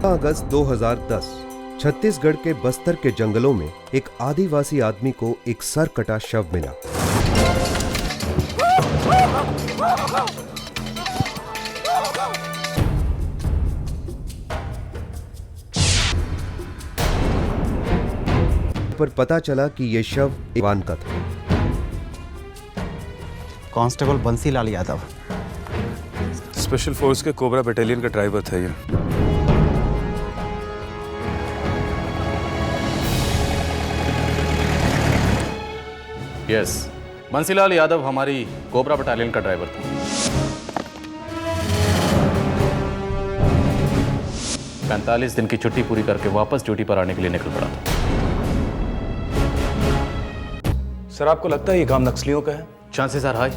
अगस्त 2010 छत्तीसगढ़ के बस्तर के जंगलों में एक आदिवासी आदमी को एक सर कटा शव मिला। पर पता चला कि यह शव इवान का था। Constable Bansilal Yadav, special force के कोबरा बटालियन का ड्राइवर था ये। यस, बंसीलाल यादव हमारी कोबरा बटालियन का ड्राइवर था। पैंतालीस दिन की छुट्टी पूरी करके वापस ड्यूटी पर आने के लिए निकल पड़ा था। सर, आपको लगता है ये काम नक्सलियों का है? चांसेस आर हाई,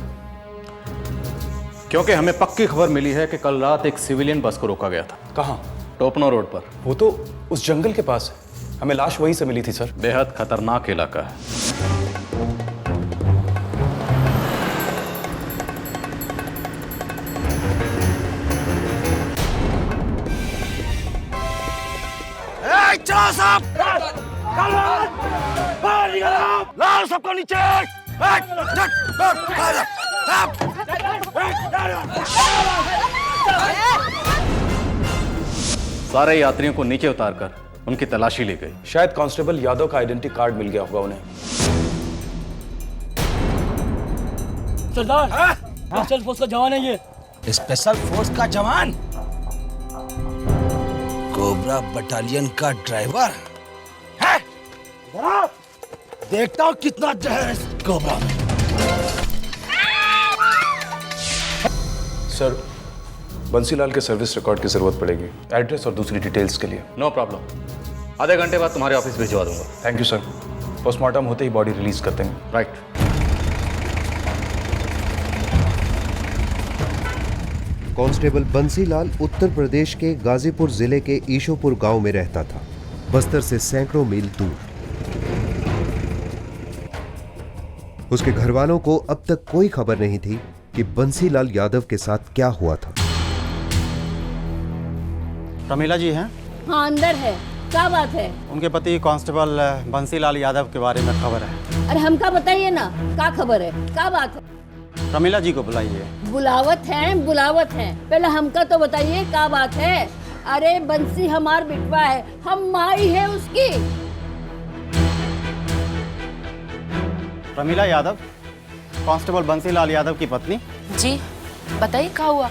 क्योंकि हमें पक्की खबर मिली है कि कल रात एक सिविलियन बस को रोका गया था। कहाँ? टोपनो रोड पर। वो तो उस जंगल के पास है। हमें लाश वहीं से मिली थी सर। बेहद खतरनाक इलाका है। चलो साहब, लाओ सबको नीचे। सारे यात्रियों को नीचे उतारकर उनकी तलाशी ली गई। शायद कांस्टेबल यादव का आइडेंटिटी कार्ड मिल गया होगा उन्हें। सरदार, स्पेशल फोर्स का जवान है ये। स्पेशल फोर्स का जवान, कोबरा बटालियन का ड्राइवर है। देखता हूँ कितना जहर है इस कोबरा में। सर, बंसीलाल के सर्विस रिकॉर्ड की जरूरत पड़ेगी, एड्रेस और दूसरी डिटेल्स के लिए। नो प्रॉब्लम, आधे घंटे बाद तुम्हारे ऑफिस भिजवा दूंगा। Thank you sir. पोस्टमार्टम होते ही बॉडी रिलीज कर देंगे। राइट। कांस्टेबल बंसीलाल उत्तर प्रदेश के गाजीपुर जिले के ईशोपुर गांव में रहता था, बस्तर से सैकड़ों मील दूर। उसके घरवालों को अब तक कोई खबर नहीं थी कि बंसीलाल यादव के साथ क्या हुआ था। प्रमीला जी हैं? हाँ, अंदर है। क्या बात है? उनके पति कांस्टेबल बंसीलाल यादव के बारे में खबर है। अरे हमका बताइए ना, क्या खबर है, क्या बात है? प्रमीला जी को बुलाइए। बुलावत हैं। पहले हमका तो बताइए क्या बात है। अरे बंसी हमार बिटवा है, हम माई है उसकी। प्रमीला यादव, कांस्टेबल बंसीलाल यादव की पत्नी। जी बताइए क्या हुआ?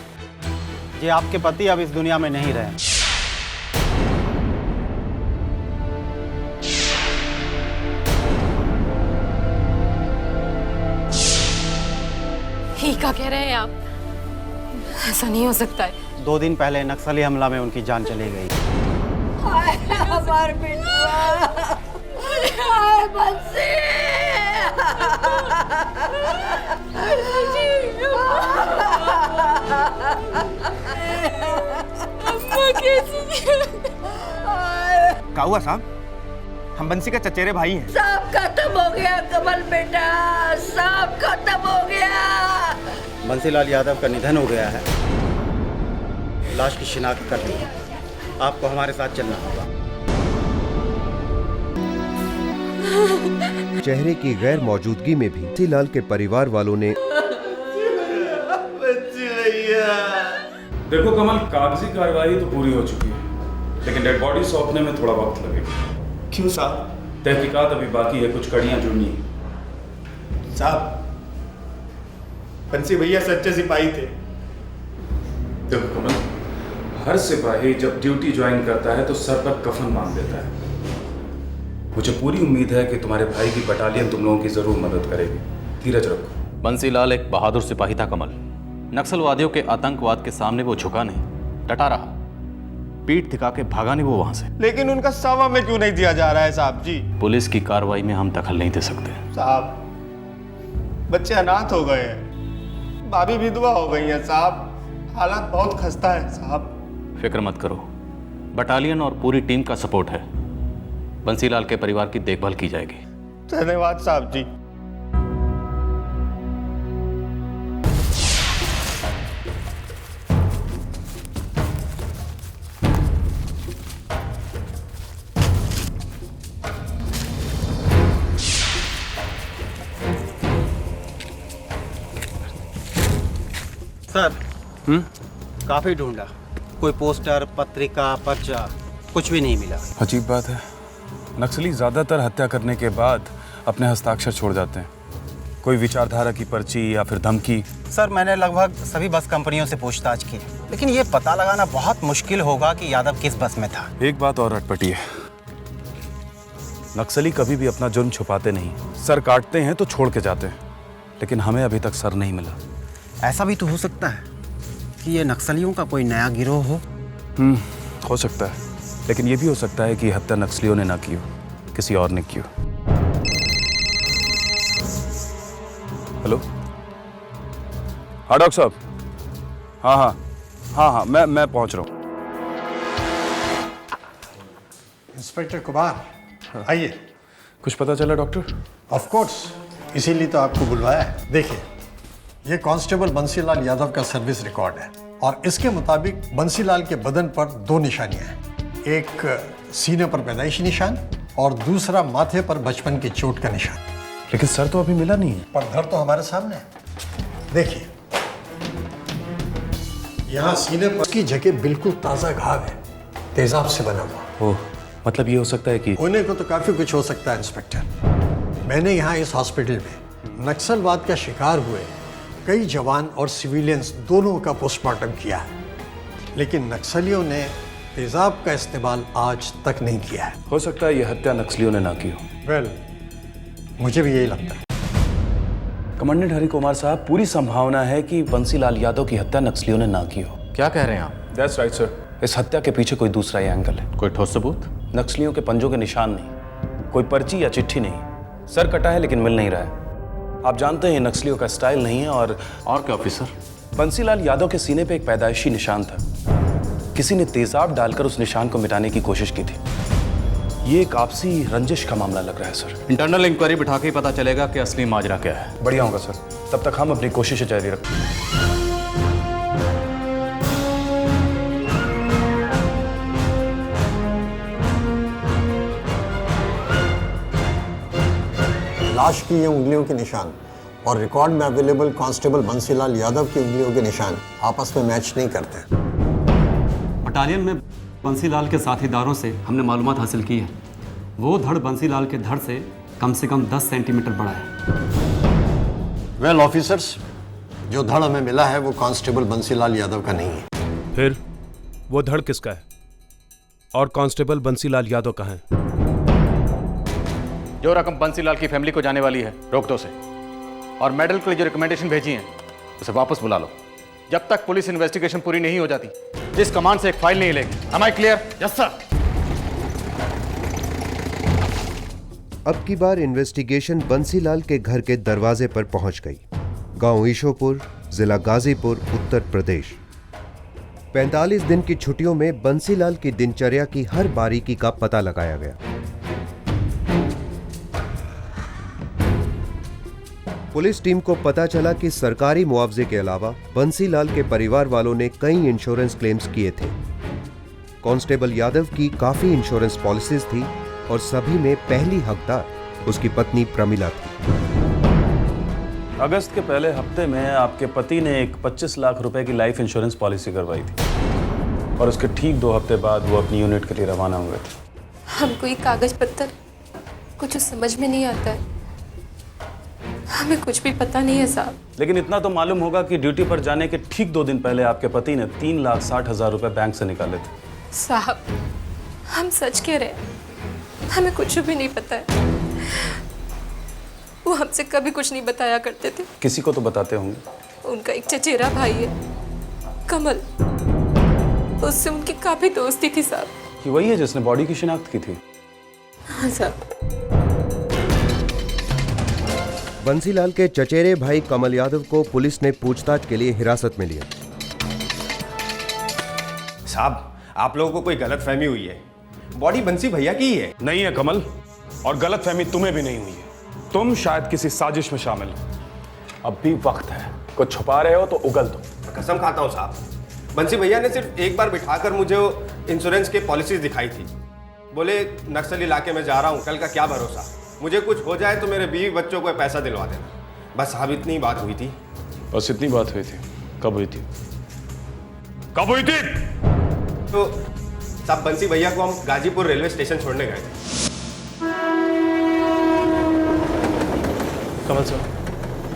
जी, आपके पति अब इस दुनिया में नहीं रहे। ही क्या कह रहे हैं आप? ऐसा नहीं हो सकता है। 2 दिन पहले नक्सली हमला में उनकी जान चली गई। हमार बिटवा, हाय बंसी। क्या हुआ साहब? हम बंसी का चचेरे भाई हैं। सब खत्म हो गया कमल बेटा, सब खत्म हो गया। बंसीलाल यादव का निधन हो गया है। लाश की शिनाख्त कर ली है। आपको हमारे साथ चलना होगा। चेहरे की गैर मौजूदगी में भी बंसीलाल के परिवार वालों ने देखो कमल, कागजी कार्रवाई तो पूरी हो चुकी है, लेकिन डेड बॉडी सौंपने में थोड़ा वक्त लगेगा। क्यों साहब? तहकीकात अभी बाकी है, कुछ कड़ियां जुड़नी है। साहब, बंसी भैया सच्चे सिपाही थे। देखो कमल, हर सिपाही जब ड्यूटी ज्वाइन करता है तो सर पर कफन बांध देता है। मुझे पूरी उम्मीद है कि तुम्हारे भाई की बटालियन तुम लोगों की जरूर मदद करेगी। धीरज रखो। बंसीलाल एक बहादुर सिपाही था कमल। नक्सलवादियों के आतंकवाद के सामने वो झुका नहीं, डटा रहा। पीठ दिखा के भागा नहीं वो वहां से। लेकिन उनका शव हमें क्यों नहीं दिया जा रहा है साहब जी? पुलिस की कार्रवाई में हम दखल नहीं दे सकते। साहब, बच्चे अनाथ हो गए हैं, भाभी विधवा हो गई हैं साहब। हालात बहुत खस्ता है साहब। फिक्र मत करो, बटालियन और पूरी टीम का सपोर्ट है। बंसीलाल के परिवार की देखभाल की जाएगी। धन्यवाद साहब जी। सर काफ़ी ढूंढा, कोई पोस्टर, पत्रिका, पर्चा कुछ भी नहीं मिला। अजीब बात है, नक्सली ज़्यादातर हत्या करने के बाद अपने हस्ताक्षर छोड़ जाते हैं। कोई विचारधारा की पर्ची या फिर धमकी। सर मैंने लगभग सभी बस कंपनियों से पूछताछ की, लेकिन ये पता लगाना बहुत मुश्किल होगा कि यादव किस बस में था। एक बात और अटपटी है, नक्सली कभी भी अपना जुर्म छुपाते नहीं। सर काटते हैं तो छोड़ के जाते हैं, लेकिन हमें अभी तक सर नहीं मिला। ऐसा भी तो हो सकता है कि ये नक्सलियों का कोई नया गिरोह हो। हो सकता है, लेकिन ये भी हो सकता है कि हत्या नक्सलियों ने ना की हो, किसी और ने की हो। हेलो, हाँ डॉक्टर साहब, हाँ, मैं पहुंच रहा हूँ। इंस्पेक्टर कुमार, आइए। कुछ पता चला डॉक्टर? ऑफ कोर्स, इसीलिए तो आपको बुलवाया है। देखिए, ये कांस्टेबल बंसीलाल यादव का सर्विस रिकॉर्ड है और इसके मुताबिक बंसीलाल के बदन पर 2 निशानियां हैं। एक सीने पर पैदाइशी निशान और दूसरा माथे पर बचपन की चोट का निशान। लेकिन सर तो अभी मिला नहीं है। पर धर तो हमारे सामने है। देखिए, यहाँ सीने पर की जगह बिल्कुल ताज़ा घाव है, तेजाब से बना हुआ। ओह, मतलब ये हो सकता है कि होने को तो काफी कुछ हो सकता है इंस्पेक्टर। मैंने यहाँ इस हॉस्पिटल में नक्सलवाद का शिकार हुए कई जवान और सिविलियंस दोनों का पोस्टमार्टम किया है, लेकिन नक्सलियों ने तेजाब का इस्तेमाल आज तक नहीं किया है। हो सकता है ये हत्या नक्सलियों ने ना की हो। वेल, मुझे भी यही लगता है। कमांडेंट हरि कुमार साहब, पूरी संभावना है कि बंसीलाल यादव की हत्या नक्सलियों ने ना की हो। क्या कह रहे हैं आप? That's right sir. इस हत्या के पीछे कोई दूसरा ही एंगल है। कोई ठोस सबूत? नक्सलियों के पंजों के निशान नहीं, कोई पर्ची या चिट्ठी नहीं। सर कटा है लेकिन मिल नहीं रहा है। आप जानते हैं नक्सलियों का स्टाइल नहीं है। और क्या ऑफिसर? बंसीलाल यादव के सीने पे एक पैदाइशी निशान था। किसी ने तेजाब डालकर उस निशान को मिटाने की कोशिश की थी। ये एक आपसी रंजिश का मामला लग रहा है सर। इंटरनल इंक्वायरी बिठा के ही पता चलेगा कि असली माजरा क्या है। बढ़िया होगा सर, तब तक हम अपनी कोशिशें जारी रखें। लाश की ये उंगलियों के निशान और रिकॉर्ड में अवेलेबल कांस्टेबल बंसीलाल यादव की उंगलियों के निशान आपस में मैच नहीं करते। बटालियन में बंसीलाल के साथीदारों से हमने मालूमात हासिल की है। वो धड़ बंसीलाल के धड़ से कम 10 सेंटीमीटर बड़ा है। वेल ऑफिसर्स, जो धड़ हमें मिला है वो कांस्टेबल बंसीलाल यादव का नहीं है। फिर वो धड़ किसका है और कांस्टेबल बंसीलाल यादव कहाँ है? जो रकम बंसीलाल की फैमिली को जाने वाली है रोक दो से, और मेडल के लिए जो रिकमेंडेशन भेजी है उसे वापस बुला लो। जब तक पुलिस इन्वेस्टिगेशन पूरी नहीं हो जाती, जिस कमांड से एक फाइल नहीं लेगी। Am I clear? Yes sir. अब की बार इन्वेस्टिगेशन बंसीलाल के घर के दरवाजे पर पहुंच गई। गांव ईशोपुर, जिला गाजीपुर, उत्तर प्रदेश। 45 दिन की छुट्टियों में बंसीलाल की दिनचर्या की हर बारीकी का पता लगाया गया। पुलिस टीम को पता चला कि सरकारी मुआवजे के अलावा बंसीलाल के परिवार वालों ने कई इंश्योरेंस क्लेम्स किए थे। कांस्टेबल यादव की काफी इंश्योरेंस पॉलिसीज थी और सभी में पहली हकदार उसकी पत्नी प्रमिला थी। अगस्त के पहले हफ्ते में आपके पति ने एक 25 लाख रुपए की लाइफ इंश्योरेंस पॉलिसी करवाई थी और उसके ठीक 2 हफ्ते बाद वो अपनी यूनिट के लिए रवाना हुए थे। हमको ये कागज पत्तर कुछ समझ में नहीं आता है। हमें कुछ भी पता नहीं है साहब। लेकिन इतना तो मालूम होगा कि ड्यूटी पर जाने के ठीक 2 दिन पहले आपके पति ने 3,60,000 रुपए बैंक से निकाले थे। साहब, हम सच कह रहे हैं, हमें कुछ भी नहीं पता है। वो हमसे कभी कुछ नहीं बताया करते थे। किसी को तो बताते होंगे। उनका एक चचेरा भाई है, कमल, उससे उनकी काफी दोस्ती थी साहब। कि वही है जिसने बॉडी की शिनाख्त की थी? हाँ साहब। बंसीलाल के चचेरे भाई कमल यादव को पुलिस ने पूछताछ के लिए हिरासत में लिया। साहब, आप लोगों को कोई गलतफहमी हुई है। बॉडी बंसी भैया की ही है। नहीं है कमल, और गलतफहमी तुम्हें भी नहीं हुई है। तुम शायद किसी साजिश में शामिल हो। अब भी वक्त है, कुछ छुपा रहे हो तो उगल दो। कसम खाता हूँ साहब, बंसी भैया ने सिर्फ एक बार बिठाकर मुझे इंश्योरेंस के पॉलिसीज दिखाई थी। बोले नक्सल इलाके में जा रहा हूँ, कल का क्या भरोसा, मुझे कुछ हो जाए तो मेरे बीवी बच्चों को पैसा दिलवा देना। बस साहब इतनी बात हुई थी। बस इतनी बात हुई थी। कब हुई थी? कब हुई थी? तो साहब बंसी भैया को हम गाजीपुर रेलवे स्टेशन छोड़ने गए थे। कमल सर,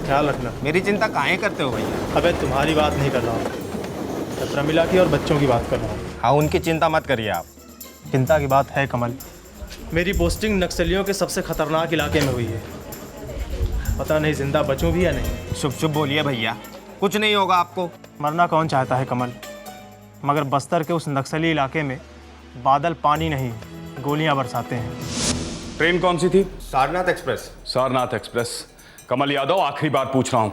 ख्याल रखना। मेरी चिंता काहे करते हो भैया? अबे तुम्हारी बात नहीं कर रहा हूँ, मैं प्रमिला की और बच्चों की बात कर रहा हूँ। हाँ, उनकी चिंता मत करिए आप। चिंता की बात है कमल, मेरी पोस्टिंग नक्सलियों के सबसे खतरनाक इलाके में हुई है। पता नहीं जिंदा बचूं भी या नहीं। शुभ शुभ बोलिए भैया, कुछ नहीं होगा आपको। मरना कौन चाहता है कमल, मगर बस्तर के उस नक्सली इलाके में बादल पानी नहीं गोलियां बरसाते हैं। ट्रेन कौन सी थी? सारनाथ एक्सप्रेस। सारनाथ एक्सप्रेस। कमल यादव, आखिरी बार पूछ रहा हूं,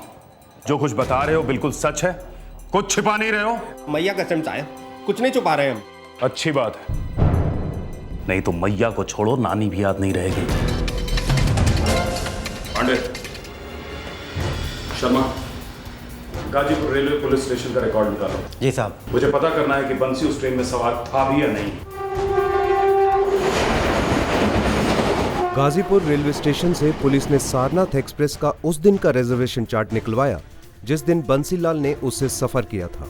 जो कुछ बता रहे हो बिल्कुल सच है? कुछ छिपा नहीं रहे हो? मैया कसम साहब, कुछ नहीं छुपा रहे हम। अच्छी बात है, नहीं तो मैया को छोड़ो नानी भी याद नहीं रहेगी। Pandey, Sharma, Ghazipur railway police station का रिकॉर्ड निकालो। जी साहब। मुझे पता करना है कि बंसी उस ट्रेन में सवार था भी या नहीं। गाजीपुर रेलवे स्टेशन से पुलिस ने सारनाथ एक्सप्रेस का उस दिन का रिजर्वेशन चार्ट निकलवाया जिस दिन बंसीलाल ने उससे सफर किया था।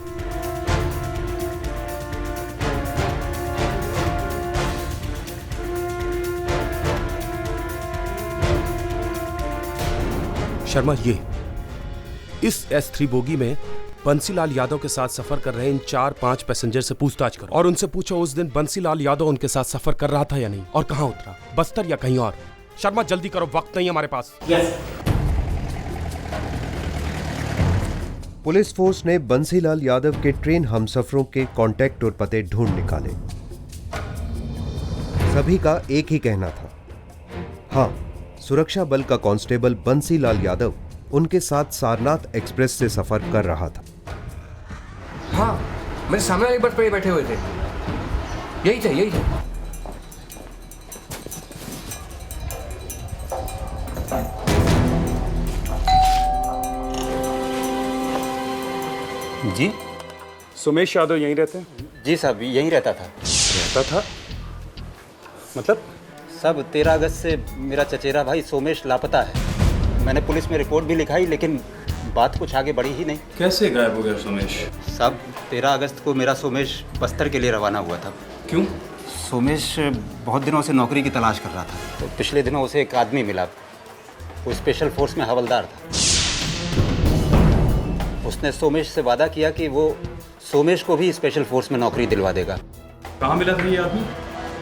शर्मा, ये इस S3 बोगी में बंसीलाल यादव के साथ सफर कर रहे इन 4-5 पैसेंजर से पूछताछ करो और उनसे पूछो उस दिन बंसीलाल यादव उनके साथ सफर कर रहा था या नहीं और कहां उतरा, बस्तर या कहीं और। शर्मा जल्दी करो, वक्त नहीं हमारे पास। पुलिस फोर्स ने बंसीलाल यादव के ट्रेन हमसफरों के कांटेक्ट और पते ढूंढ निकाले। सभी का एक ही कहना था, हाँ, सुरक्षा बल का कांस्टेबल बंसीलाल यादव उनके साथ सारनाथ एक्सप्रेस से सफर कर रहा था। हाँ, मेरे सामने वाली बस पे बैठे हुए थे, यही थे, यही थे। जी, सुमेश यादव यहीं रहते हैं? जी साहब, यहीं रहता था। रहता था मतलब? सब 13 अगस्त से मेरा चचेरा भाई सोमेश लापता है। मैंने पुलिस में रिपोर्ट भी लिखाई, लेकिन बात कुछ आगे बढ़ी ही नहीं। कैसे गायब हो गया सोमेश? साहब 13 अगस्त को मेरा सोमेश बस्तर के लिए रवाना हुआ था। क्यों? सोमेश बहुत दिनों से नौकरी की तलाश कर रहा था, तो पिछले दिनों उसे एक आदमी मिला, वो स्पेशल फोर्स में हवलदार था। उसने सोमेश से वादा किया कि वो सोमेश को भी स्पेशल फोर्स में नौकरी दिलवा देगा। कहाँ मिला था ये आदमी?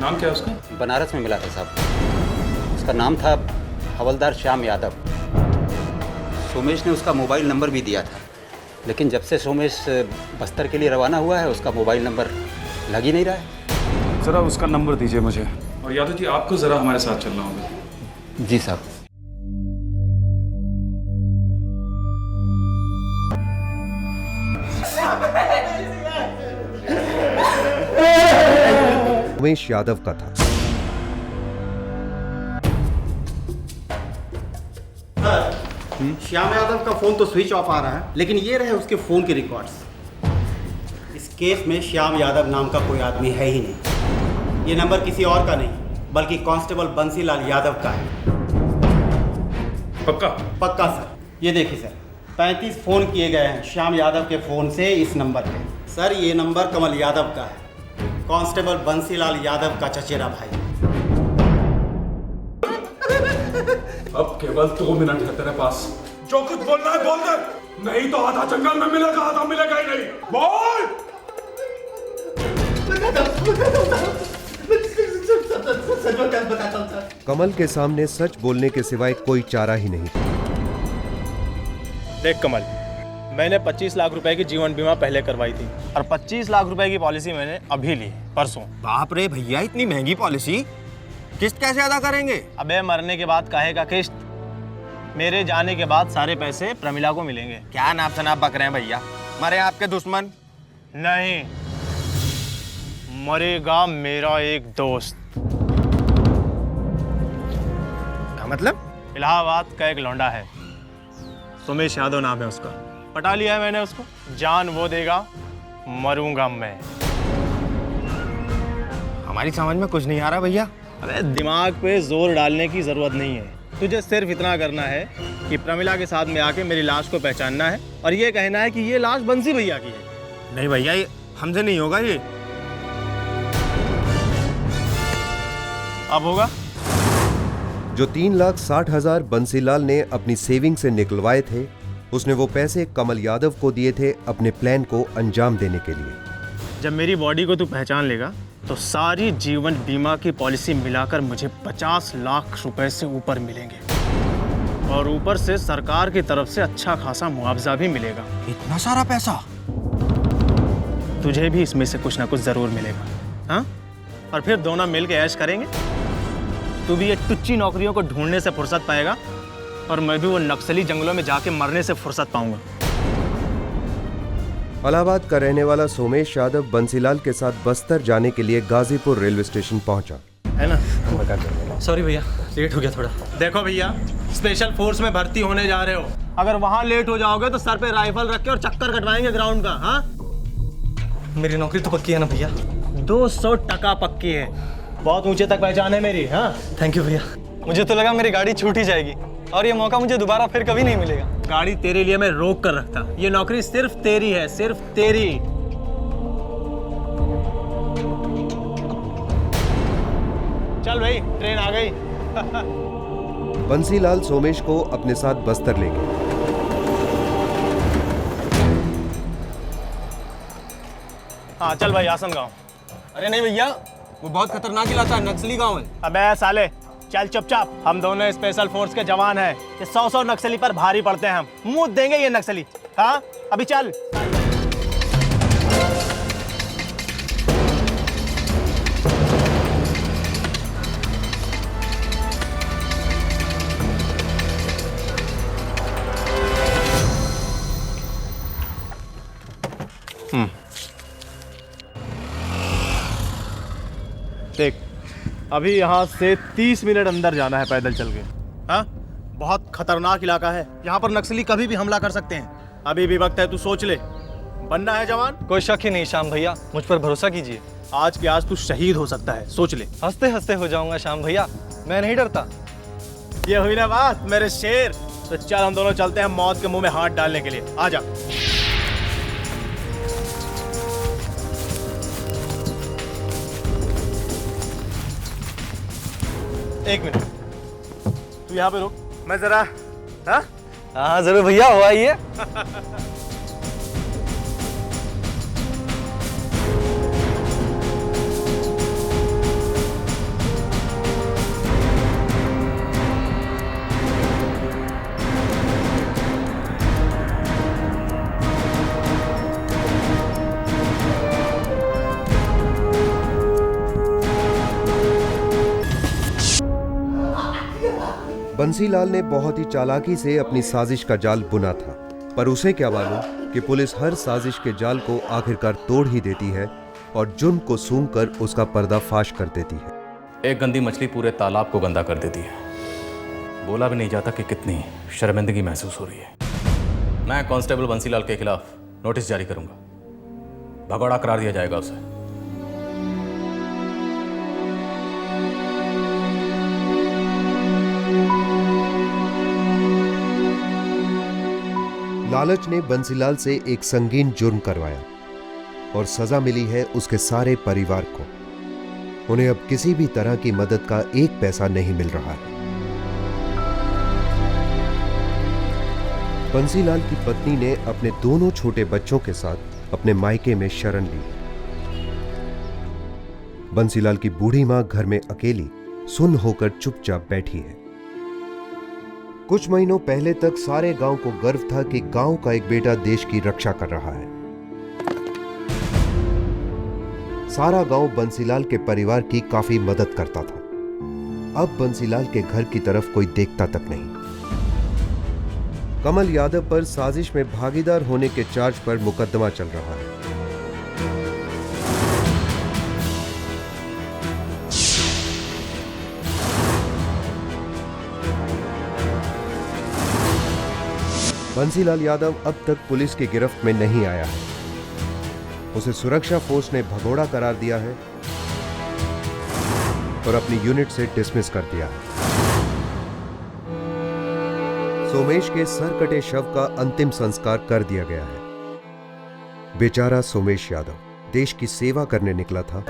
नाम क्या है उसका? बनारस में मिला था साहब। उसका नाम था हवलदार श्याम यादव। सोमेश ने उसका मोबाइल नंबर भी दिया था, लेकिन जब से सोमेश बस्तर के लिए रवाना हुआ है उसका मोबाइल नंबर लग ही नहीं रहा है। ज़रा उसका नंबर दीजिए मुझे। और यादव जी, आपको ज़रा हमारे साथ चलना होगा। जी साहब। उमेश यादव का था। श्याम यादव का फोन तो स्विच ऑफ आ रहा है, लेकिन ये रहे उसके फोन के रिकॉर्ड्स। इस केस में श्याम यादव नाम का कोई आदमी है ही नहीं। ये नंबर किसी और का नहीं, बल्कि कांस्टेबल बंसीलाल यादव का है। पक्का? पक्का सर। ये देखिए सर, 35 फोन किए गए हैं श्याम यादव के फोन से इस नंबर पे। सर ये नंबर कमल यादव का है, कांस्टेबल बंसीलाल यादव का चचेरा भाई। अब केवल 2 मिनट है तेरे पास। जो कुछ बोलना है बोल दे, नहीं तो आधा जंगल में मिलेगा, आधा मिलेगा ही नहीं। बोल। कमल के सामने सच बोलने के सिवाय कोई चारा ही नहीं। देख कमल, मैंने 25 लाख रुपए की जीवन बीमा पहले करवाई थी और 25 लाख रुपए की पॉलिसी मैंने अभी ली परसों। बाप रे भैया, इतनी महंगी पॉलिसी, किस्त कैसे अदा करेंगे? अबे मरने के बाद काहे का किस्त? मेरे जाने के बाद सारे पैसे प्रमिला को मिलेंगे। क्या नाप शनाप बक रहे हैं भैया? मरे आपके दुश्मन? नहीं, मरेगा मेरा एक दोस्त। क्या मतलब? इलाहाबाद का एक लौंडा है, सुमेश यादव नाम है उसका। पटा लिया है मैंने उसको। जान वो देगा, मरूंगा मैं। हमारी समझ में कुछ नहीं आ रहा भैया। अरे दिमाग पे जोर डालने की जरूरत नहीं है, तुझे सिर्फ इतना करना है कि प्रमिला के साथ में आके मेरी लाश को पहचानना है और ये कहना है कि ये लाश बंसी भैया की है। नहीं भैया, ये हमसे नहीं होगा ये। अब होगा। जो 3,60,000 बंसीलाल ने अपनी सेविंग से निकलवाए थे, उसने वो पैसे कमल यादव को दिए थे अपने प्लान को अंजाम देने के लिए। जब मेरी बॉडी को तू पहचान लेगा तो सारी जीवन बीमा की पॉलिसी मिलाकर मुझे 50 लाख रुपए से ऊपर मिलेंगे और ऊपर से सरकार की तरफ से अच्छा खासा मुआवजा भी मिलेगा। इतना सारा पैसा? तुझे भी इसमें से कुछ ना कुछ जरूर मिलेगा। हाँ, और फिर दोनों मिल के ऐश करेंगे। तू भी ये टुच्ची नौकरियों को ढूंढने से फुर्सत पाएगा और मैं भी वो नक्सली जंगलों में जाके मरने से फुर्सत पाऊंगा। इलाहाबाद का रहने वाला सोमेश यादव बंसीलाल के साथ बस्तर जाने के लिए गाजीपुर रेलवे स्टेशन पहुंचा। है ना? सॉरी भैया, लेट हो गया थोड़ा। देखो भैया, स्पेशल फोर्स में भर्ती होने जा रहे हो। अगर वहां लेट हो जाओगे तो सर पे राइफल रख के और चक्कर कटवाएंगे ग्राउंड का। हाँ, मेरी नौकरी तो पक्की है ना भैया? 200% पक्की है। बहुत ऊंचे तक पहचान है मेरी। हाँ, थैंक यू भैया। मुझे तो लगा मेरी गाड़ी छूट ही जाएगी और ये मौका मुझे दोबारा फिर कभी नहीं मिलेगा। गाड़ी तेरे लिए मैं रोक कर रखता। ये नौकरी सिर्फ तेरी है, सिर्फ तेरी। चल भाई, ट्रेन आ गई। बंसीलाल सोमेश को अपने साथ बस्तर ले गए। हाँ चल भाई, आसम गांव। अरे नहीं भैया, वो बहुत खतरनाक इलाका है, नक्सली गांव है। अबे साले, चल चुपचाप। हम दोनों स्पेशल फोर्स के जवान हैं। ये 100 नक्सली पर भारी पड़ते हैं। हम मुंह देंगे ये नक्सली। हाँ, अभी चल। देख, अभी यहाँ से 30 मिनट अंदर जाना है पैदल चल के। हाँ, बहुत खतरनाक इलाका है। यहाँ पर नक्सली कभी भी हमला कर सकते हैं। अभी भी वक्त है, तू सोच ले। बनना है जवान? कोई शक ही नहीं श्याम भैया, मुझ पर भरोसा कीजिए। आज के आज तू शहीद हो सकता है, सोच ले। हंसते हंसते हो जाऊंगा श्याम भैया, मैं नहीं डरता। ये हुई ना बात मेरे शेर। तो चल, हम दोनों चलते हैं मौत के मुंह में हाथ डालने के लिए। आ जा। एक मिनट, तू यहाँ पे रुक, मैं जरा। हाँ जरूर भैया, हो आइए। बंसीलाल ने बहुत ही चालाकी से अपनी साजिश का जाल बुना था, पर उसे क्या मालूम कि पुलिस हर साजिश के जाल को आखिरकार तोड़ ही देती है और जुर्म को सूंघकर उसका पर्दाफाश कर देती है। एक गंदी मछली पूरे तालाब को गंदा कर देती है। बोला भी नहीं जाता कि कितनी शर्मिंदगी महसूस हो रही है। मैं कांस्टेबल बंसीलाल के खिलाफ नोटिस जारी करूंगा। भगौड़ा करार दिया जाएगा उसे। लालच ने बंसीलाल से एक संगीन जुर्म करवाया और सजा मिली है उसके सारे परिवार को। उन्हें अब किसी भी तरह की मदद का एक पैसा नहीं मिल रहा है। बंसीलाल की पत्नी ने अपने दोनों छोटे बच्चों के साथ अपने मायके में शरण ली। बंसीलाल की बूढ़ी मां घर में अकेली सुन्न होकर चुपचाप बैठी है। कुछ महीनों पहले तक सारे गांव को गर्व था कि गांव का एक बेटा देश की रक्षा कर रहा है। सारा गांव बंसीलाल के परिवार की काफी मदद करता था। अब बंसीलाल के घर की तरफ कोई देखता तक नहीं। कमल यादव पर साजिश में भागीदार होने के चार्ज पर मुकदमा चल रहा है। बंसीलाल यादव अब तक पुलिस की गिरफ्त में नहीं आया है। उसे सुरक्षा फोर्स ने भगोड़ा करार दिया है और अपनी यूनिट से डिसमिस कर दिया है। सोमेश के सर कटे शव का अंतिम संस्कार कर दिया गया है। बेचारा सोमेश यादव देश की सेवा करने निकला था,